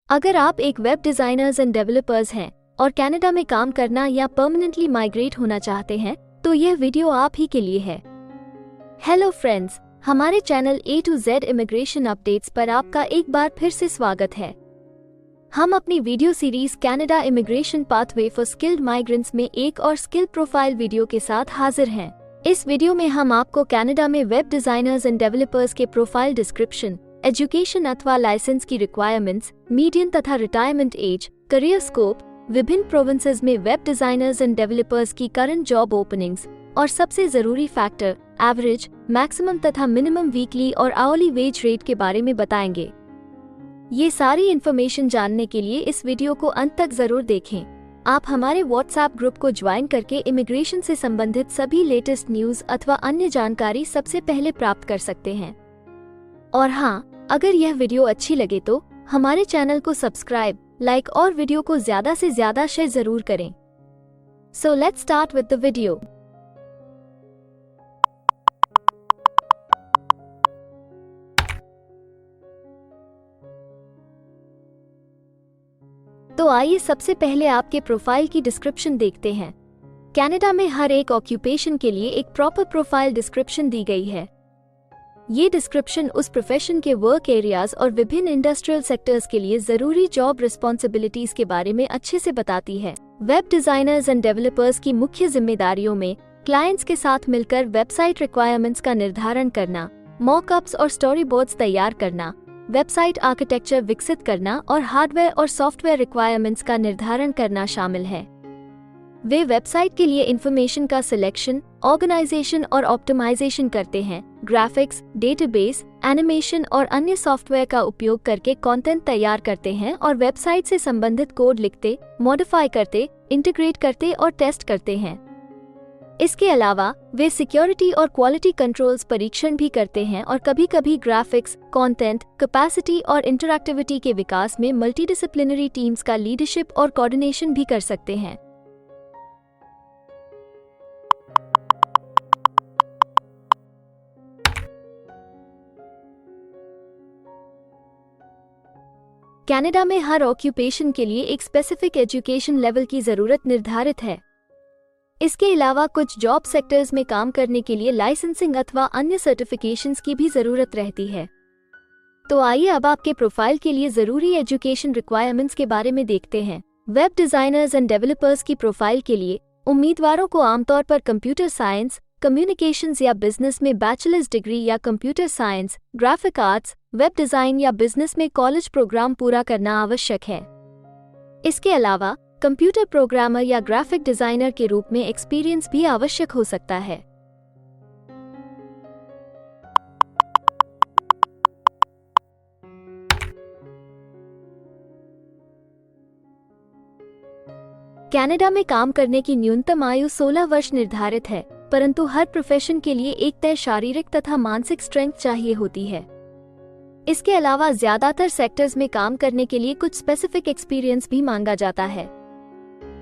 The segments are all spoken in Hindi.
अगर आप एक वेब डिजाइनर्स एंड डेवलपर्स हैं और कनाडा में काम करना या परमानेंटली माइग्रेट होना चाहते हैं तो यह वीडियो आप ही के लिए है। हेलो फ्रेंड्स, हमारे channel A to Z immigration updates पर आपका एक बार फिर से स्वागत है। हम अपनी video series Canada immigration pathway for skilled migrants में एक और स्किल प्रोफाइल वीडियो के साथ हाजिर हैं। इस वीडियो में हम आपको कनाडा में वेब डिजाइनर्स एंड डेवलपर्स के प्रोफाइल डिस्क्रिप्शन, एजुकेशन अथवा लाइसेंस की रिक्वायरमेंट्स, मीडियन तथा रिटायरमेंट एज, करियर स्कोप, विभिन्न प्रोविंसेस में वेब डिजाइनर्स एंड डेवलपर्स की करंट जॉब ओपनिंग्स और सबसे जरूरी फैक्टर एवरेज, मैक्सिमम तथा मिनिमम वीकली और आवरली वेज रेट के बारे में बताएंगे। ये सारी इन्फॉर्मेशन जानने के लिए इस वीडियो को अंत तक जरूर देखें। आप हमारे व्हाट्सएप ग्रुप को ज्वाइन करके इमिग्रेशन से संबंधित सभी लेटेस्ट न्यूज अथवा अन्य जानकारी सबसे पहले प्राप्त कर सकते हैं। और हाँ, अगर यह वीडियो अच्छी लगे तो हमारे चैनल को सब्सक्राइब, लाइक और वीडियो को ज्यादा से ज्यादा शेयर जरूर करें। So let's start with the video. तो आइए सबसे पहले आपके प्रोफाइल की डिस्क्रिप्शन देखते हैं। कनाडा में हर एक ऑक्यूपेशन के लिए एक प्रॉपर प्रोफाइल डिस्क्रिप्शन दी गई है। ये डिस्क्रिप्शन उस प्रोफेशन के वर्क एरियाज और विभिन्न इंडस्ट्रियल सेक्टर्स के लिए जरूरी जॉब रिस्पॉन्सिबिलिटीज के बारे में अच्छे से बताती है। वेब डिजाइनर्स एंड डेवलपर्स की मुख्य जिम्मेदारियों में क्लाइंट्स के साथ मिलकर वेबसाइट रिक्वायरमेंट्स का निर्धारण करना, मॉकअप्स और स्टोरी बोर्ड्स तैयार करना, वेबसाइट आर्किटेक्चर विकसित करना और हार्डवेयर और सॉफ्टवेयर रिक्वायरमेंट्स का निर्धारण करना शामिल है। वे वेबसाइट के लिए इंफॉर्मेशन का सिलेक्शन, ऑर्गेनाइजेशन और ऑप्टिमाइजेशन करते हैं, ग्राफिक्स, डेटाबेस, एनिमेशन और अन्य सॉफ्टवेयर का उपयोग करके कंटेंट तैयार करते हैं और वेबसाइट से संबंधित कोड लिखते, मॉडिफाई करते, इंटीग्रेट करते और टेस्ट करते हैं। इसके अलावा वे सिक्योरिटी और क्वालिटी कंट्रोल्स परीक्षण भी करते हैं और कभी-कभी ग्राफिक्स, कंटेंट, कैपेसिटी और इंटरैक्टिविटी के विकास में मल्टीडिसिप्लिनरी टीम्स का लीडरशिप और कोऑर्डिनेशन भी कर सकते हैं। कनाडा में हर ऑक्यूपेशन के लिए एक स्पेसिफिक एजुकेशन लेवल की जरूरत निर्धारित है। इसके अलावा कुछ जॉब सेक्टर्स में काम करने के लिए लाइसेंसिंग अथवा अन्य सर्टिफिकेशंस की भी जरूरत रहती है। तो आइए अब आपके प्रोफाइल के लिए जरूरी एजुकेशन रिक्वायरमेंट्स के बारे में देखते हैं। वेब डिजाइनर्स एंड डेवलपर्स की प्रोफाइल के लिए उम्मीदवारों को आमतौर पर कंप्यूटर साइंस, कम्युनिकेशंस या बिजनेस में बैचलर्स डिग्री या computer science, graphic arts, web design या बिजनेस में कॉलेज प्रोग्राम पूरा करना आवश्यक है। इसके अलावा कंप्यूटर प्रोग्रामर या ग्राफिक डिजाइनर के रूप में एक्सपीरियंस भी आवश्यक हो सकता है। कनाडा में काम करने की न्यूनतम आयु 16 वर्ष निर्धारित है, परंतु हर प्रोफेशन के लिए एक तय शारीरिक तथा मानसिक स्ट्रेंथ चाहिए होती है। इसके अलावा ज्यादातर सेक्टर्स में काम करने के लिए कुछ स्पेसिफिक एक्सपीरियंस भी मांगा जाता है।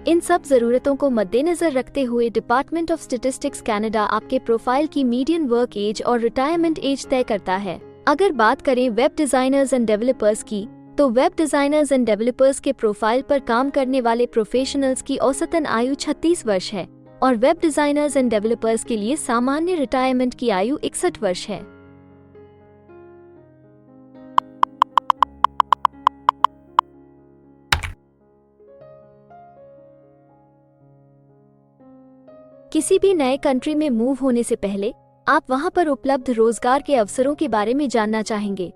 इन सब जरूरतों को मद्देनजर रखते हुए डिपार्टमेंट ऑफ स्टैटिस्टिक्स कनाडा आपके प्रोफाइल की मीडियन वर्क एज और रिटायरमेंट एज तय करता है। अगर बात करें वेब डिजाइनर्स एंड डेवलपर्स की, तो वेब डिजाइनर्स एंड डेवलपर्स के प्रोफाइल पर काम करने वाले प्रोफेशनल्स की औसतन आयु 36 वर्ष है और वेब डिजाइनर्स एंड डेवलपर्स के लिए सामान्य रिटायरमेंट की आयु 61 वर्ष है। किसी भी नए कंट्री में मूव होने से पहले आप वहां पर उपलब्ध रोजगार के अवसरों के बारे में जानना चाहेंगे।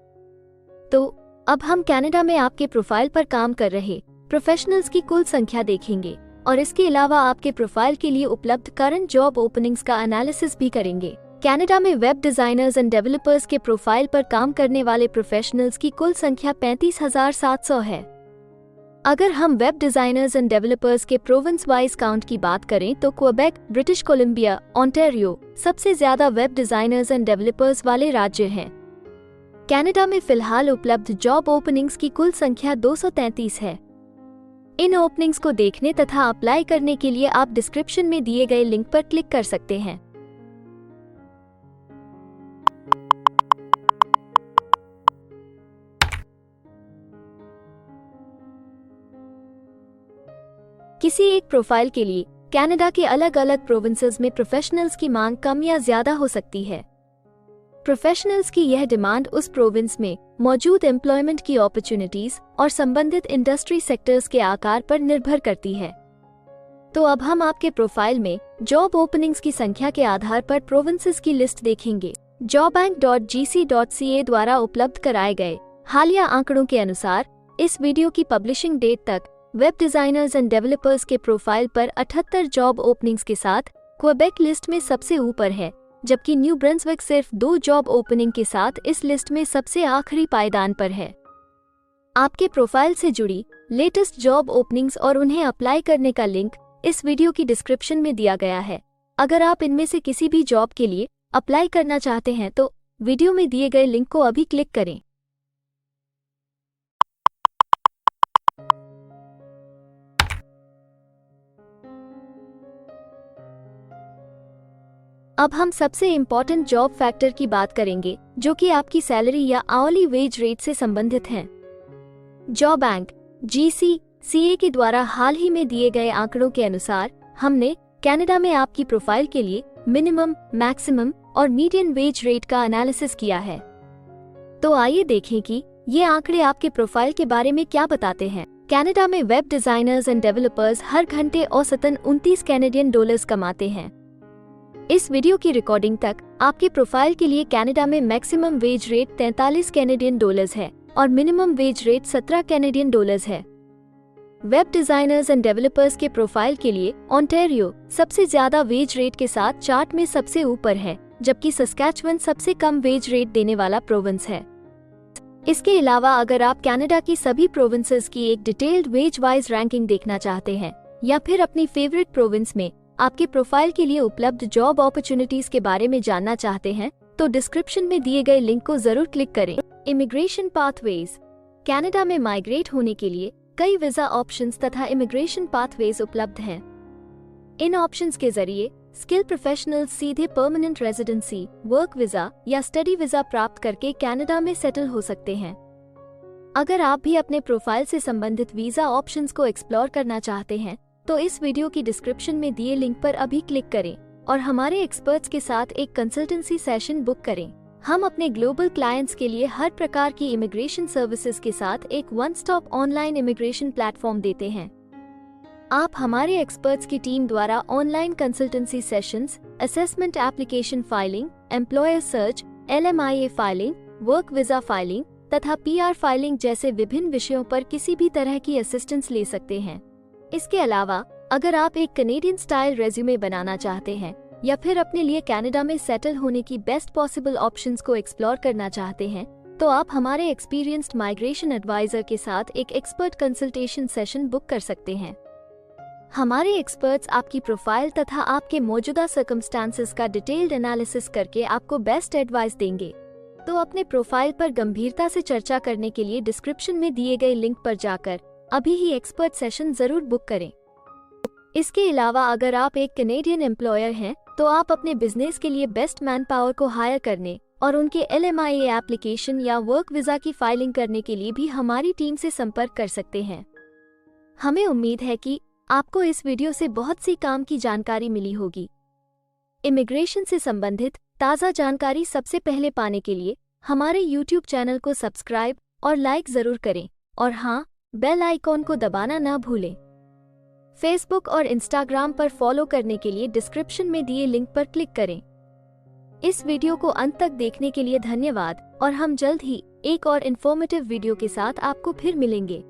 तो अब हम कनाडा में आपके प्रोफाइल पर काम कर रहे प्रोफेशनल्स की कुल संख्या देखेंगे और इसके अलावा आपके प्रोफाइल के लिए उपलब्ध करंट जॉब ओपनिंग्स का एनालिसिस भी करेंगे। कनाडा में वेब डिजाइनर्स एंड डेवलपर्स के प्रोफाइल पर काम करने वाले प्रोफेशनल्स की कुल संख्या 35,700 है। अगर हम वेब डिजाइनर्स एंड डेवलपर्स के प्रोविंस वाइज काउंट की बात करें तो क्वेबेक, ब्रिटिश कोलंबिया, ओंटारियो सबसे ज्यादा वेब डिजाइनर्स एंड डेवलपर्स वाले राज्य हैं। कनाडा में फिलहाल उपलब्ध जॉब ओपनिंग्स की कुल संख्या 233 है। इन ओपनिंग्स को देखने तथा अप्लाई करने के लिए आप डिस्क्रिप्शन में दिए गए लिंक पर क्लिक कर सकते हैं। किसी एक प्रोफाइल के लिए कनाडा के अलग अलग प्रोविंसेस में प्रोफेशनल्स की मांग कम या ज्यादा हो सकती है। प्रोफेशनल्स की यह डिमांड उस प्रोविंस में मौजूद एम्प्लॉयमेंट की अपॉर्चुनिटीज और संबंधित इंडस्ट्री सेक्टर्स के आकार पर निर्भर करती है। तो अब हम आपके प्रोफाइल में जॉब ओपनिंग्स की संख्या के आधार पर प्रोविंसेस की लिस्ट देखेंगे। jobbank.gc.ca द्वारा उपलब्ध कराए गए हालिया आंकड़ों के अनुसार इस वीडियो की पब्लिशिंग डेट तक वेब डिजाइनर्स एंड डेवलपर्स के प्रोफाइल पर 78 जॉब ओपनिंग्स के साथ क्वेबेक लिस्ट में सबसे ऊपर है, जबकि न्यू ब्रंसविक सिर्फ 2 जॉब ओपनिंग के साथ इस लिस्ट में सबसे आखिरी पायदान पर है। आपके प्रोफाइल से जुड़ी लेटेस्ट जॉब ओपनिंग्स और उन्हें अप्लाई करने का लिंक इस वीडियो की डिस्क्रिप्शन में दिया गया है। अगर आप इनमें से किसी भी जॉब के लिए अप्लाई करना चाहते हैं तो वीडियो में दिए गए लिंक को अभी क्लिक करें। अब हम सबसे इम्पोर्टेंट जॉब फैक्टर की बात करेंगे, जो कि आपकी सैलरी या आवरली वेज रेट से संबंधित हैं। jobbank.gc.ca के द्वारा हाल ही में दिए गए आंकड़ों के अनुसार हमने कनाडा में आपकी प्रोफाइल के लिए मिनिमम, मैक्सिमम और मीडियन वेज रेट का एनालिसिस किया है। तो आइए देखें कि ये आंकड़े आपके प्रोफाइल के बारे में क्या बताते हैं। कनाडा में वेब डिजाइनर्स एंड डेवलपर्स हर घंटे औसतन 29 कैनेडियन डॉलर्स कमाते हैं। इस वीडियो की रिकॉर्डिंग तक आपके प्रोफाइल के लिए कनाडा में maximum wage rate 43 Canadian dollars है और minimum wage rate 17 Canadian dollars है। वेब डिजाइनर्स एंड डेवलपर्स के प्रोफाइल के लिए ओंटारियो सबसे ज्यादा वेज रेट के साथ चार्ट में सबसे ऊपर है, जबकि सस्कैचुअन सबसे कम वेज रेट देने वाला प्रोविंस है। इसके अलावा अगर आप कनाडा की सभी प्रोविंसेस की एक डिटेल्ड वेज वाइज रैंकिंग देखना चाहते हैं या फिर अपनी फेवरेट प्रोविंस में आपके प्रोफाइल के लिए उपलब्ध जॉब अपॉर्चुनिटीज के बारे में जानना चाहते हैं तो डिस्क्रिप्शन में दिए गए लिंक को जरूर क्लिक करें। Immigration pathways. कनाडा में माइग्रेट होने के लिए कई वीजा ऑप्शंस तथा इमिग्रेशन पाथवेज उपलब्ध हैं। इन ऑप्शंस के जरिए स्किल प्रोफेशनल्स सीधे परमानेंट रेजिडेंसी, वर्क वीजा या स्टडी वीजा प्राप्त करके कनाडा में सेटल हो सकते हैं। अगर आप भी अपने प्रोफाइल से संबंधित वीजा ऑप्शंस को एक्सप्लोर करना चाहते हैं तो इस वीडियो की डिस्क्रिप्शन में दिए लिंक पर अभी क्लिक करें और हमारे एक्सपर्ट्स के साथ एक कंसल्टेंसी सेशन बुक करें। हम अपने ग्लोबल क्लाइंट्स के लिए हर प्रकार की इमिग्रेशन सर्विसेज के साथ एक one stop online immigration platform देते हैं। आप हमारे एक्सपर्ट्स की टीम द्वारा online consultancy sessions, assessment application filing, employer search, LMIA filing, work visa filing तथा PR फाइलिंग जैसे विभिन्न विषयों पर किसी भी तरह की असिस्टेंस ले सकते हैं। इसके अलावा अगर आप एक कनेडियन स्टाइल रेज्यूमे बनाना चाहते हैं या फिर अपने लिए कनाडा में सेटल होने की बेस्ट पॉसिबल ऑप्शंस को एक्सप्लोर करना चाहते हैं तो आप हमारे एक्सपीरियंस्ड माइग्रेशन एडवाइजर के साथ एक एक्सपर्ट कंसल्टेशन सेशन बुक कर सकते हैं। हमारे एक्सपर्ट्स आपकी प्रोफाइल तथा आपके मौजूदा सर्कमस्टांसेस का डिटेल्ड एनालिसिस करके आपको बेस्ट एडवाइस देंगे। तो अपने प्रोफाइल पर गंभीरता से चर्चा करने के लिए डिस्क्रिप्शन में दिए गए लिंक पर जाकर अभी ही एक्सपर्ट सेशन जरूर बुक करें। इसके अलावा अगर आप एक कनेडियन एम्प्लॉयर हैं तो आप अपने बिजनेस के लिए बेस्ट मैन पावर को हायर करने और उनके LMIA एप्लीकेशन या वर्क वीजा की फाइलिंग करने के लिए भी हमारी टीम से संपर्क कर सकते हैं। हमें उम्मीद है कि आपको इस वीडियो से बहुत सी काम की जानकारी मिली होगी। इमिग्रेशन से संबंधित ताज़ा जानकारी सबसे पहले पाने के लिए हमारे YouTube चैनल को सब्सक्राइब और लाइक जरूर करें और हाँ, बेल आइकॉन को दबाना ना भूलें। फेसबुक और इंस्टाग्राम पर फॉलो करने के लिए डिस्क्रिप्शन में दिए लिंक पर क्लिक करें। इस वीडियो को अंत तक देखने के लिए धन्यवाद और हम जल्द ही एक और इन्फॉर्मेटिव वीडियो के साथ आपको फिर मिलेंगे।